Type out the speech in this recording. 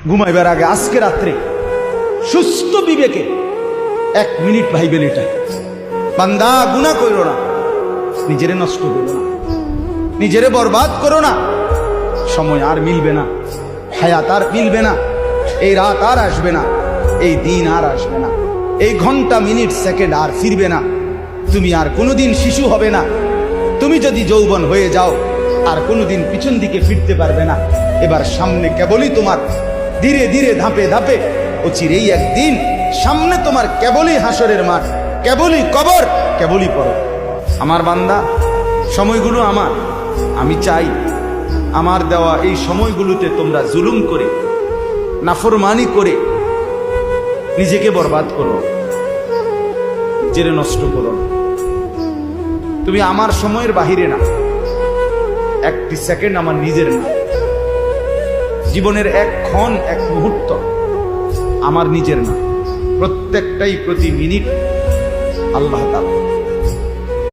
ঘুমাইবার আগে আজকে রাত্রে সুস্থ বিবেকে 1 মিনিট ভাইবেন এটা, বান্দা গুনাহ করো না, নিজেরে নষ্ট করো না, নিজেরে বরবাদ করো না। সময় আর মিলবে না, হায়াত আর মিলবে না, এই রাত আর আসবে না, এই দিন আর আসবে না, এই ঘন্টা মিনিট সেকেন্ড আর ফিরবে না। তুমি আর কোনোদিন শিশু হবে না। তুমি যদি যৌবন হয়ে যাও আর কোনোদিন পিছন দিকে ফিরতে পারবে না। এবার সামনে কেবলই তোমার, ধীরে ধীরে ধাপে ধাপে অচিরেই একদিন সামনে তোমার কেবলই হাসরের মাঠ, কেবলই কবর, কেবলই পর। আমার বান্দা, সময়গুলো আমার, আমি চাই আমার দেওয়া এই সময়গুলোতে তোমরা জুলুম করে, নাফরমানি করে নিজেকে বরবাদ করো, নিজেরে নষ্ট করো। তুমি আমার সময়ের বাহিরে না, একটি সেকেন্ড আমার নিজের না। জীবনের এক ক্ষণ, এক মুহূর্ত আমার নিজের না, প্রত্যেকটাই প্রতি মিনিট আল্লাহ তাআলা।